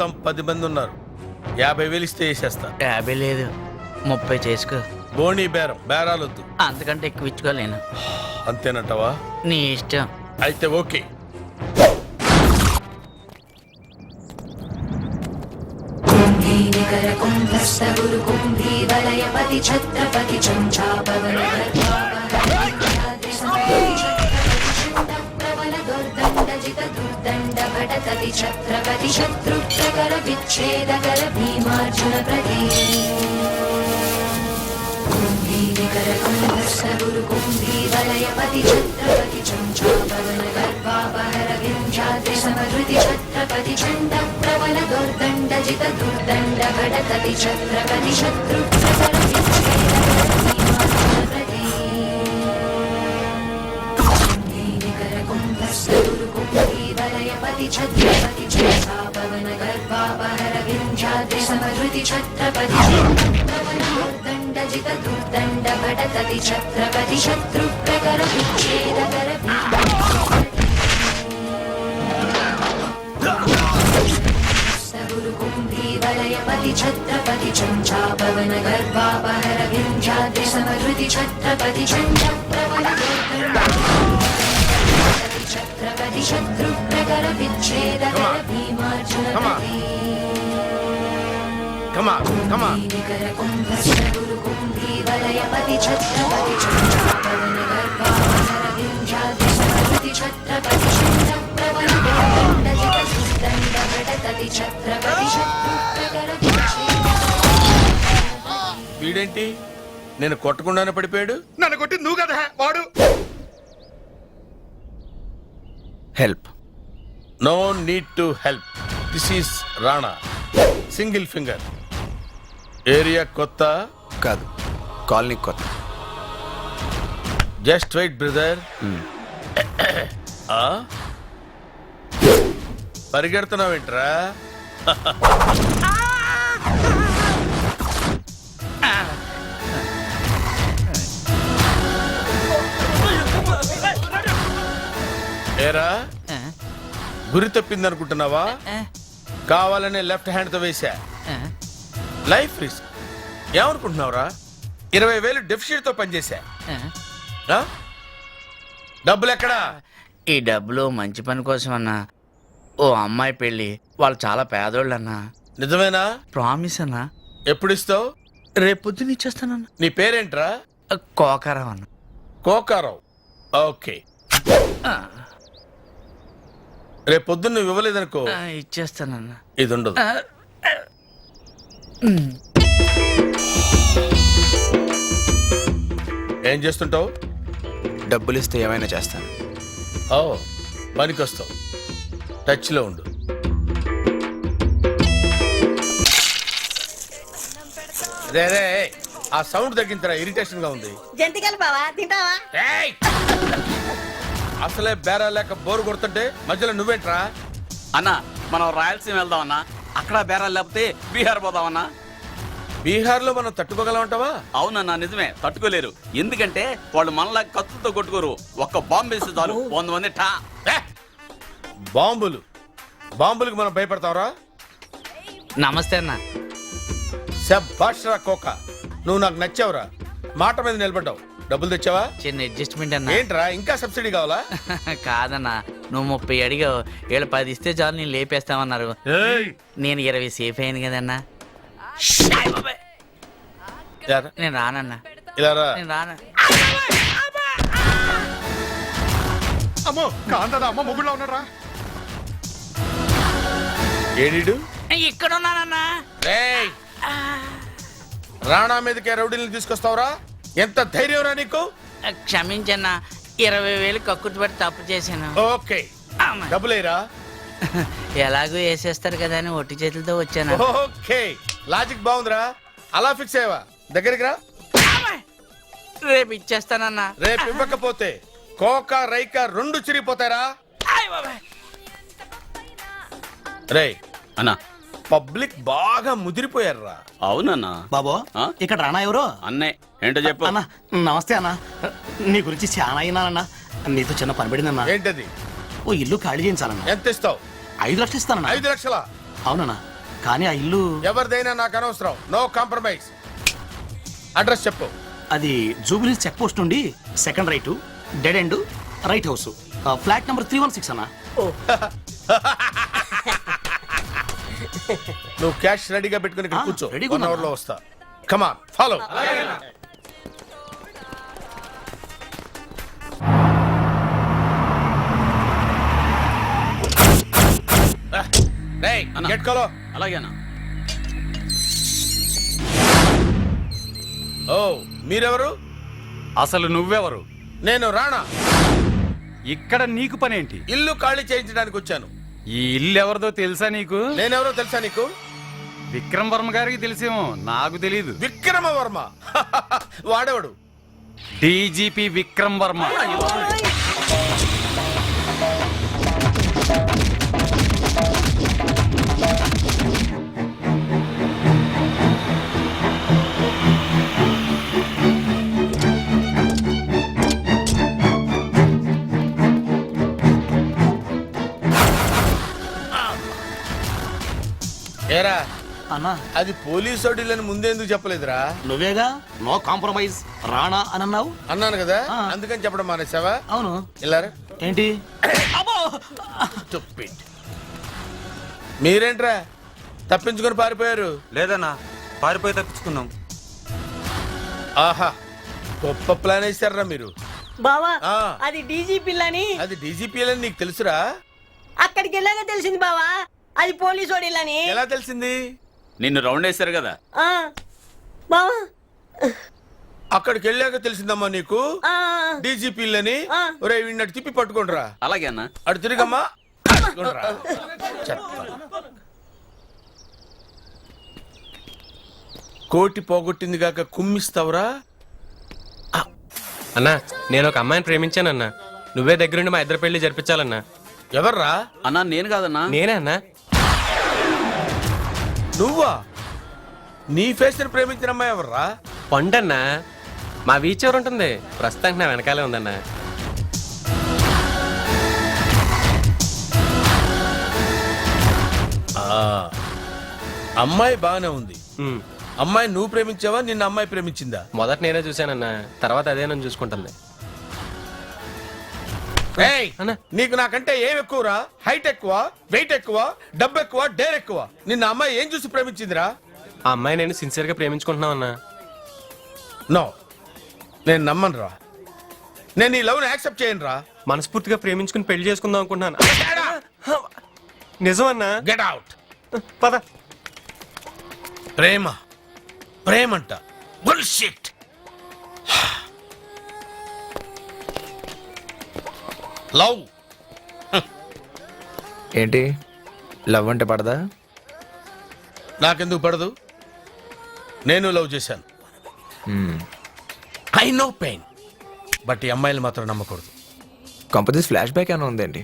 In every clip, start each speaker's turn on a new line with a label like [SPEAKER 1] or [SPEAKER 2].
[SPEAKER 1] మొత్తం 10 మంది ఉన్నారు. 50,000 ఇస్తే వేసేస్తా.
[SPEAKER 2] 50 లేదు, 30 చేసుకో.
[SPEAKER 1] బోణీ బేరం, బేరాలొద్దు.
[SPEAKER 2] అంతకంటే ఎక్కువ ఇచ్చుకోలేను.
[SPEAKER 1] అంతేనంటావా?
[SPEAKER 2] నీ ఇష్టం.
[SPEAKER 1] అయితే ఓకే.
[SPEAKER 3] కుంభీవలయపతి ఛత్రపతి చంచాపవన దుర్దండ భటకతి ఛత్రపతి శత్రుప్రకర విచ్ఛేదకర భీమార్జున ప్రతి కుంభీవలయపతి ఛత్రపతి చంచాపవన గర్భాపహర వింధ్యాద్రి సమృతి ఛత్రపతి చండ ప్రబల దుర్దండ జిత దుర్దండ భటకతి ఛత్రపతి శత్రుప్రకర విచ్ఛేదకర భీమార్జున ప్రతి కుంభీవలయపతి ఛత్రపతి చంచాపవన గర్భాపహర వింధ్యాద్రి సమృతి ఛత్రపతి ప్రబల దుర్దండ జిత దుర్దండ భటకతి ఛత్రపతి శత్రుప్రకర విచ్ఛేదకర కుంభీవలయపతి ఛత్రపతి చంచాపవన గర్భాపహర వింధ్యాద్రి సమృతి ఛత్రపతి చండ ప్రబల ఛత్రపతి శత్రుప్రకర విచ్ఛేదకర భీమార్జున కుంభీవలయపతి ఛత్రపతి చంచాపవన గర్భాపహర వింధ్యాద్రి సమృతి ఛత్రపతి చండ ప్రబల దుర్దండ జిత దుర్దండ భటకతి ఛత్రపతి శత్రుప్రకర
[SPEAKER 1] వీడేంటి నేను కొట్టకుండానే పడిపోయాడు?
[SPEAKER 4] నన్ను కొట్టి నువ్వు కదా వాడు.
[SPEAKER 5] Help.
[SPEAKER 1] No need to help. This is Rana, single finger. Area కొత్త
[SPEAKER 5] కాదు, కాలనీ కొత్త.
[SPEAKER 1] Just wait brother. పరిగెడుతున్నావేంట్రా? ఏరా, గురి తప్పింది అనుకుంటున్నావా? కావాలనే లెఫ్ట్ హ్యాండ్ తో వేసా. Life risk. ఏమనుకుంటున్నావురా? 20,000 డెఫిసిట్ తో పనిచేశా. డబ్బులు ఎక్కడా?
[SPEAKER 2] ఈ డబ్బులు మంచి పని కోసం అన్నా. ఓ అమ్మాయి పెళ్ళి, వాళ్ళు చాలా పేదోళ్ళు అన్నా.
[SPEAKER 1] నిజమేనా?
[SPEAKER 2] ప్రామిస్ అన్నా.
[SPEAKER 1] ఎప్పుడు ఇస్తావు?
[SPEAKER 2] రేపు పొద్దున్న ఇచ్చేస్తానన్నా.
[SPEAKER 1] నీ పేరేంట్రా?
[SPEAKER 2] కోకారం అన్న.
[SPEAKER 1] కోకారావు. ఓకే, రేపు పొద్దున్న నువ్వు ఇవ్వలేదనుకో
[SPEAKER 2] ఇచ్చేస్తానన్నా.
[SPEAKER 1] ఇది ఉండదు. ఏం చేస్తుంటావు?
[SPEAKER 5] డబ్బులు ఇస్తే ఏమైనా చేస్తాను.
[SPEAKER 1] ఓ, పనికొస్తావు. టచ్లో ఉండు. రే రే, ఆ సౌండ్ తగ్గించరా, ఇరిటేషన్ గా ఉంది.
[SPEAKER 6] జంతికలు బావా తింటావా?
[SPEAKER 1] ఏయ్! అసలే బేరా లేక బోరు కొడుతుంటే మధ్యలో నువ్వేంట్రా?
[SPEAKER 7] అన్నా, మనం రాయలసీమ వెళ్దాం అన్నా. అక్కడ బేరాలు లేకపోతే బీహార్ పోదామన్నా.
[SPEAKER 1] బీహార్ లో మనం తట్టుకోగలమంటావా?
[SPEAKER 7] అవునన్నా, నిజమే, తట్టుకోలేరు. ఎందుకంటే వాళ్ళు మనలా కత్తులతో కొట్టుకోరు. ఒక్క బాంబు వేస్తే చాలు 100 మంది టా.
[SPEAKER 1] బాంబులకు మనం భయపడతావురా?
[SPEAKER 2] నమస్తే అన్న.
[SPEAKER 1] శభాష్ రా కోక, నువ్వు నాకు నచ్చావురా. మాట మీద నిలబడ్డావు. డబ్బులు తెచ్చావా?
[SPEAKER 2] చిన్న అడ్జస్ట్మెంట్ అన్న.
[SPEAKER 1] ఏంట్రా, ఇంకా సబ్సిడీ కావాలా?
[SPEAKER 2] కాదన్నా, నువ్వు 30 అడిగావు, వీళ్ళు 10 ఇస్తే చాలు నేను లేపేస్తామన్నారు. నేను 20 సేఫ్ అయింది కదన్నా. నేను రానన్నా.
[SPEAKER 1] ఇలా రా.
[SPEAKER 2] నేను రానా.
[SPEAKER 4] అమ్మో, కాంతదా అమ్మ మొగుడులో ఉన్నారా?
[SPEAKER 1] ఏడీడు
[SPEAKER 2] ఇక్కడ ఉన్నానన్నా.
[SPEAKER 1] రేయ్, రాణా మీదకే రౌడీని తీసుకొస్తావురా? ఎంత ధైర్యం రా నీకు?
[SPEAKER 2] క్షమించన్నా, 20,000 కక్కుర్తి పడి తప్పు చేశాను.
[SPEAKER 1] ఓకే, డబ్బులేరా?
[SPEAKER 2] ఎలాగో వేసేస్తారు కదా అని ఒట్టి చేతులతో వచ్చాను.
[SPEAKER 1] ఓకే, లాజిక్ బాగుందిరా. అలా ఫిక్స్ అయ్యవా? దగ్గరికి రా.
[SPEAKER 2] రేపు ఇచ్చేస్తానన్నా.
[SPEAKER 1] రేపు ఇవ్వకపోతే కోక రైక 2 చిరిగిపోతారా? రే
[SPEAKER 7] అన్నా,
[SPEAKER 1] పబ్లిక్ బాగా ముదిరిపోయారా?
[SPEAKER 7] అవునన్నా.
[SPEAKER 8] బాబో,
[SPEAKER 7] ఆ?
[SPEAKER 8] ఇక్కడ రానా ఎవరు?
[SPEAKER 7] అన్నే, ఏంటో చెప్పు.
[SPEAKER 8] అన్నా నమస్తే అన్నా. నీ గురించి చాలా అయినానన్నా. నీతో చిన్న పని పడిందన్నా.
[SPEAKER 1] ఏంటది?
[SPEAKER 8] ఓ ఇల్లు ఖాళీ చేయించాలన్నా.
[SPEAKER 1] ఎంత ఇస్తావు?
[SPEAKER 8] 5 లక్షలు ఇస్తానన్నా.
[SPEAKER 1] 5 లక్షలా?
[SPEAKER 8] అవునన్నా. కానీ ఆ ఇల్లు
[SPEAKER 1] ఎవరిదైనా నాకు అనవసరం. No compromise. అడ్రస్ చెప్పు.
[SPEAKER 8] అది జూబిలీ చెక్ పోస్ట్ నుండి second right, dead end, right house, flat number 316 అన్న.
[SPEAKER 1] నువ్వు క్యాష్ రెడీగా పెట్టుకుని ఇక్కడ
[SPEAKER 8] ఆ,
[SPEAKER 1] కూర్చో.
[SPEAKER 8] రెడీగా
[SPEAKER 1] 1
[SPEAKER 8] ఉన్నా.
[SPEAKER 1] అవర్ లో వస్తా. Come on follow.
[SPEAKER 7] అన్న.
[SPEAKER 1] గెట్ కాలో.
[SPEAKER 7] అలాగేనా?
[SPEAKER 1] ఓ మీరెవరు?
[SPEAKER 4] అసలు నువ్వెవరు?
[SPEAKER 1] నేను రాణా.
[SPEAKER 4] ఇక్కడ నీకు పనేంటి?
[SPEAKER 1] ఇల్లు ఖాళీ చేయించడానికి వచ్చాను.
[SPEAKER 4] ఈ ఇల్లు ఎవరిదో తెలుసా నీకు?
[SPEAKER 1] నేనెవరో తెలుసా నీకు?
[SPEAKER 4] విక్రమ్ వర్మ గారికి తెలిసేమో, నాకు తెలీదు.
[SPEAKER 1] విక్రమ వర్మ. వాడేవాడు?
[SPEAKER 4] డీజీపీ విక్రమ్ వర్మ.
[SPEAKER 1] ఏరా
[SPEAKER 8] అన్నా
[SPEAKER 1] అది పోలీసు ఇల్లని ముందెందుకు చెప్పలేదురా?
[SPEAKER 8] నువ్వేగా నో కాంప్రమైజ్ రాణా అని అన్నావు.
[SPEAKER 1] అన్నాను కదా,
[SPEAKER 8] ఆ.
[SPEAKER 1] అందుకని చెప్పడం మానేసావా?
[SPEAKER 8] అవును.
[SPEAKER 1] ఇల్లారా
[SPEAKER 8] ఏంటి?
[SPEAKER 1] Stupid. మీరేంట్రా తప్పించుకొని పారిపోయారు?
[SPEAKER 6] లేదన్నా, పారిపోయి తప్పించుకున్నాం.
[SPEAKER 1] ఆహా, గొప్ప ప్లాన్ వేసారా మీరు.
[SPEAKER 9] బావా
[SPEAKER 1] ఆ.
[SPEAKER 9] అది డీజీ పిల్లని
[SPEAKER 1] అది డీజీపీ అని నీకు తెలుసురా?
[SPEAKER 9] అక్కడికి వెళ్ళాక తెలిసింది బావా, అది పోలీసు వాడిల్లని.
[SPEAKER 1] ఎలా తెలిసింది?
[SPEAKER 7] నిన్ను రౌండ్ వేశారు కదా.
[SPEAKER 9] ఆ, బావా
[SPEAKER 1] అక్కడికి వెళ్ళాక తెలిసిందమ్మా నీకు
[SPEAKER 9] ఆ,
[SPEAKER 1] డీజీపీ అని.
[SPEAKER 9] ఆ.
[SPEAKER 1] ఒరే వీడిని తిప్పి పట్టుకోండిరా.
[SPEAKER 7] అలాగే అన్న.
[SPEAKER 1] అటు తిరిగమ్మా. పట్టుకోండిరా. చెత్త. కోటి పోగొట్టింది కాక కుమ్మిస్తావురా?
[SPEAKER 10] అన్నా నేను ఒక అమ్మాయిని ప్రేమించానన్నా, నువ్వే దగ్గరుండి మా ఇద్దరు పెళ్లి జరిపించాలన్నా.
[SPEAKER 1] ఎవర్రా?
[SPEAKER 7] అన్నా నేను కాదన్నా.
[SPEAKER 10] నేనే అన్నా.
[SPEAKER 1] నువ్వా? నీ ఫేస్ ని ప్రేమించిన అమ్మాయి ఎవర్రా?
[SPEAKER 10] పండన్నా, మా వీచ్ ఎవరు ఉంటుంది, ప్రస్తుతానికి నా వెనకాలే ఉందన్నా.
[SPEAKER 1] ఆ, అమ్మాయి బాగానే ఉంది.
[SPEAKER 10] ఉమ్,
[SPEAKER 1] అమ్మాయి నువ్వు ప్రేమించావా, నిన్న అమ్మాయి ప్రేమించిందా?
[SPEAKER 10] మొదట నేనే చూశానన్నా, తర్వాత అదే నన్ను చూసుకుంటుంది.
[SPEAKER 1] ఏయ్,
[SPEAKER 10] అన్నా.
[SPEAKER 1] నీకు నాకంటే ఏం ఎక్కువరా? హైట్ ఎక్కువ, వెయిట్ ఎక్కువ, డబ్బు ఎక్కువ, డేర్ ఎక్కువ. నిన్న అమ్మాయి ఏం చూసి ప్రేమించిందిరా?
[SPEAKER 10] ఆ అమ్మాయి నేను సిన్సియర్ గా ప్రేమించుకుంటున్నావు అన్నా.
[SPEAKER 1] నో, నేను నమ్మను రా. నేను ఈ లవ్ ని యాక్సెప్ట్ చేయను రా.
[SPEAKER 10] మనస్ఫూర్తిగా ప్రేమించుకుని పెళ్లి చేసుకుందాం అనుకుంటున్నాను. నిజం అన్నా.
[SPEAKER 1] Get out.
[SPEAKER 10] పద.
[SPEAKER 1] ప్రేమ ప్రేమంట బుల్షిట్. లవ్
[SPEAKER 5] ఏంటి లవ్ అంటే పడదా?
[SPEAKER 1] నాకెందుకు పడదు? నేను లవ్ చేశాను. I know pain. బట్ ఈ అమ్మాయిలు మాత్రం నమ్మకూడదు.
[SPEAKER 5] కంపెనీస్ ఫ్లాష్ బ్యాక్ ఏమైనా ఉందండి?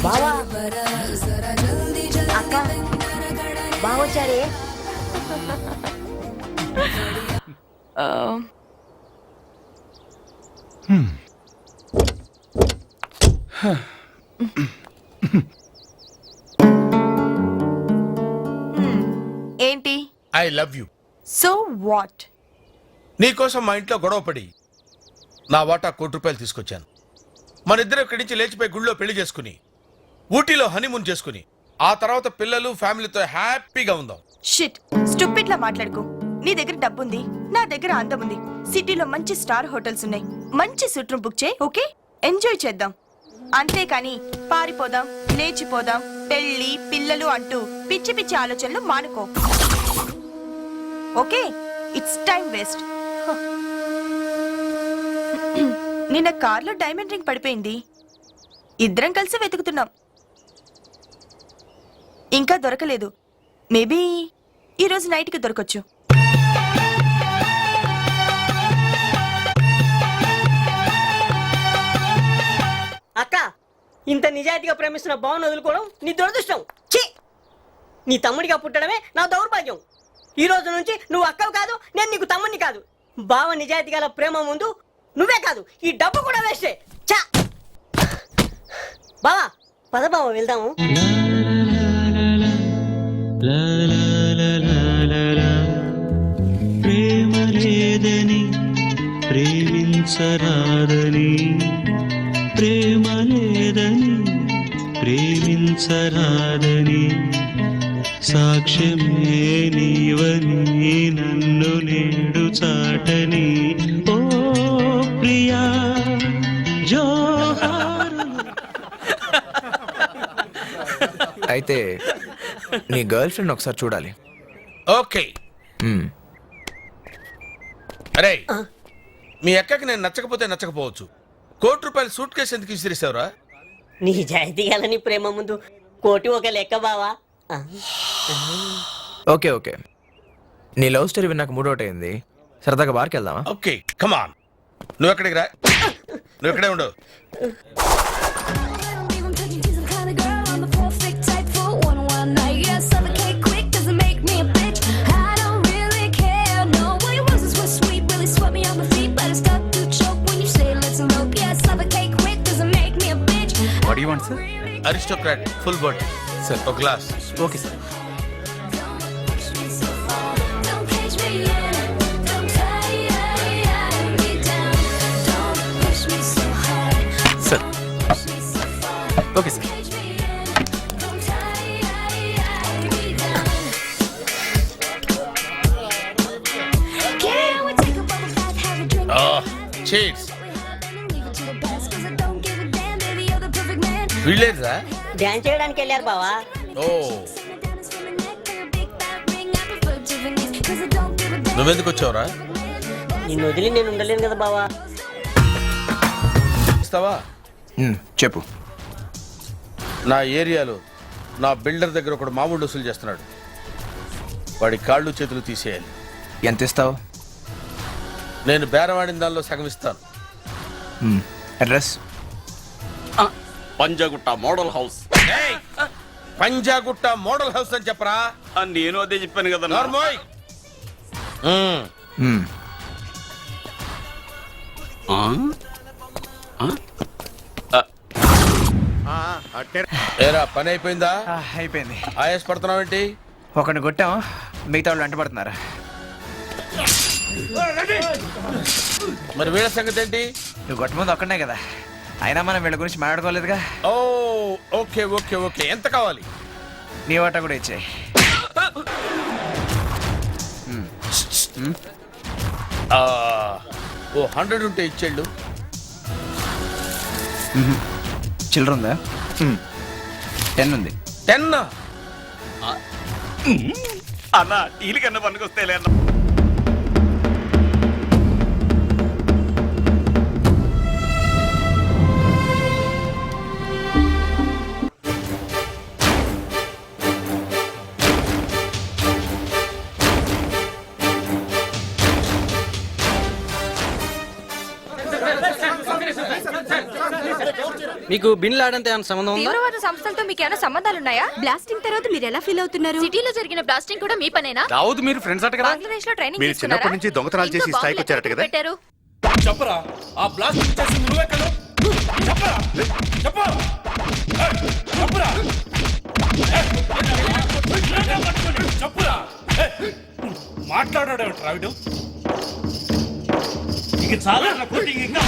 [SPEAKER 9] బావా అక్క బావొచ్చారే.
[SPEAKER 3] ఏంటి?
[SPEAKER 1] I love you.
[SPEAKER 3] So what?
[SPEAKER 1] నీకోసం మా ఇంట్లో గొడవపడి నా వాటా ₹1,00,00,000 తీసుకొచ్చాను. మన ఇద్దరు ఇక్కడి నుంచి లేచిపోయి గుళ్ళో పెళ్లి చేసుకుని ఊటీలో హనీమూన్ చేసుకుని ఆ తర్వాత పిల్లలు ఫ్యామిలీతో హ్యాపీగా ఉందాం.
[SPEAKER 3] షిట్, స్టూపిడ్ లా మాట్లాడుకో. నీ దగ్గర డబ్బుంది, నా దగ్గర అందం ఉంది. సిటీలో మంచి స్టార్ హోటల్స్ ఉన్నాయి. మంచి సూట్ రూమ్ బుక్ చేయి, ఓకే? ఎంజాయ్ చేద్దాం. అంతేకాని పారిపోదాం, లేచిపోదాం, పెళ్లి పిల్లలు అంటూ పిచ్చి పిచ్చి ఆలోచనలు మానుకో, ఓకే? It's time waste. నిన్న కార్లో డైమండ్ రింగ్ పడిపోయింది. ఇద్దరం కలిసి వెతుకుతున్నాం, ఇంకా దొరకలేదు. మేబీ ఈరోజు నైట్కి దొరకొచ్చు.
[SPEAKER 9] అక్క ఇంత నిజాయితీగా ప్రేమిస్తున్న బావను వదులుకోవడం నీ దురదృష్టం. ఛీ! నీ తమ్ముడిగా పుట్టడమే నా దౌర్భాగ్యం. ఈ రోజు నుంచి నువ్వు అక్కవు కాదు, నేను నీకు తమ్ముడిని కాదు. బావ నిజాయితీ గల ప్రేమ ముందు నువ్వే కాదు, ఈ డబ్బు కూడా వేస్టే. చా బావా, పద బావ వెళ్దాము.
[SPEAKER 11] ప్రేమ లేదని ప్రేమించరాదని, ప్రేమ లేదని ప్రేమించరాదని, సాక్ష్యమే నీవని నన్ను నేడు చాటని, ఓ ప్రియా జోహారు.
[SPEAKER 5] అయితే నీ గర్ల్ ఫ్రెండ్ ఒకసారి చూడాలి.
[SPEAKER 1] ఓకే.
[SPEAKER 5] మ్మ్.
[SPEAKER 1] అరే, మీ అక్కకి నేను నచ్చకపోతే నచ్చకపోవచ్చు. ₹1,00,00,000 సూట్ కేసు ఎందుకు విసిరేసావురా?
[SPEAKER 9] నిజాయితీ గల నీ ప్రేమ ముందు కోటి ఒక లెక్క బావా.
[SPEAKER 5] ఓకే ఓకే, నీ లవ్ స్టోరీ విన్నాక మూడోట్ అయింది. సరదాగా బార్కి వెళ్దామా?
[SPEAKER 1] ఓకే, కమాన్. నువ్వు ఎక్కడికి రా, నువ్వు ఇక్కడే ఉండు.
[SPEAKER 4] What do you want, sir?
[SPEAKER 1] Aristocrat full body
[SPEAKER 5] sir.
[SPEAKER 1] ఒక glass.
[SPEAKER 4] Okay, sir. Sir. Okay, sir.
[SPEAKER 1] చీట్స్ వీళ్ళేదా?
[SPEAKER 9] డాన్స్ చేయడానికి వెళ్ళారు బావా.
[SPEAKER 1] ఓ, నువ్వెందుకు వచ్చావురా?
[SPEAKER 9] నిన్ను వదిలి నేను ఉండలేను కదా బావా.
[SPEAKER 1] ఇస్తావా?
[SPEAKER 5] మ్మ్, చెప్పు.
[SPEAKER 1] నా ఏరియాలో నా బిల్డర్ దగ్గర ఒకడు మామూలు వసూలు చేస్తున్నాడు. వాడి కాళ్ళు చేతులు తీసేయాలి.
[SPEAKER 5] ఎంత ఇస్తావు?
[SPEAKER 1] నేను బేరవాడిన దానిలో సగం ఇస్తాను.
[SPEAKER 5] మ్మ్. అడ్రస్?
[SPEAKER 7] Panjagutta model house.
[SPEAKER 1] ఏయ్! పంజాగుట్ట మోడల్ హౌస్ అని చెప్పరా?
[SPEAKER 7] నేను అదే చెప్పాను కదా.
[SPEAKER 1] నార్మోయ్.
[SPEAKER 5] మ్మ్.
[SPEAKER 1] ఏరా, పని అయిపోయిందా?
[SPEAKER 5] అయిపోయింది.
[SPEAKER 1] ఆయాస్ పడుతున్నావేంటి?
[SPEAKER 5] ఒకరిని కొట్టాం, మిగతా వాళ్ళు వెంట పడుతున్నారు.
[SPEAKER 1] మరి వీళ్ళ సంగతి ఏంటి?
[SPEAKER 5] నువ్వు కొట్టముందు ఒక్కడే కదా, అయినా మనం వీళ్ళ గురించి మాట్లాడుకోలేదుగా.
[SPEAKER 1] ఓ, ఓకే ఓకే ఓకే. ఎంత కావాలి?
[SPEAKER 5] నీ వాటా కూడా ఇచ్చాయి.
[SPEAKER 1] ఓ 100 ఉంటే ఇచ్చేళ్ళు.
[SPEAKER 5] చిల్లర ఉందా? 10 ఉంది.
[SPEAKER 1] 10?
[SPEAKER 7] అన్న టీలు కన్నా పనికొస్తే అన్న.
[SPEAKER 10] మీకు బిన్ లాడంతే ఏమైనా సంబంధం ఉందా?
[SPEAKER 3] తీవ్రవాద సంస్థలతో మీకు ఏమైనా సంబంధాలున్నాయా? బ్లాస్టింగ్ తర్వాత మీరు ఎలా ఫీల్ అవుతున్నారు? సిటీలో జరిగిన బ్లాస్టింగ్ కూడా మీ పనేనా?
[SPEAKER 10] రావద్దు, మీరు ఫ్రెండ్స్ అట కదా.
[SPEAKER 3] బంగ్లాదేశ్ లో ట్రైనింగ్
[SPEAKER 4] మీరు చిన్నప్పటి నుంచి దొంగతనాలు చేసి ఈ స్థాయికి వచ్చారట కదా?
[SPEAKER 3] పెట్టారు.
[SPEAKER 1] చెప్పరా, ఆ బ్లాస్టింగ్ చేసింది నువ్వే కదా? చెప్పరా, చెప్పు. చెప్పురా, చెప్పురా. మాట్లాడాడు రావిడు. ఇక చాలా కోటింగ్ ఇంకా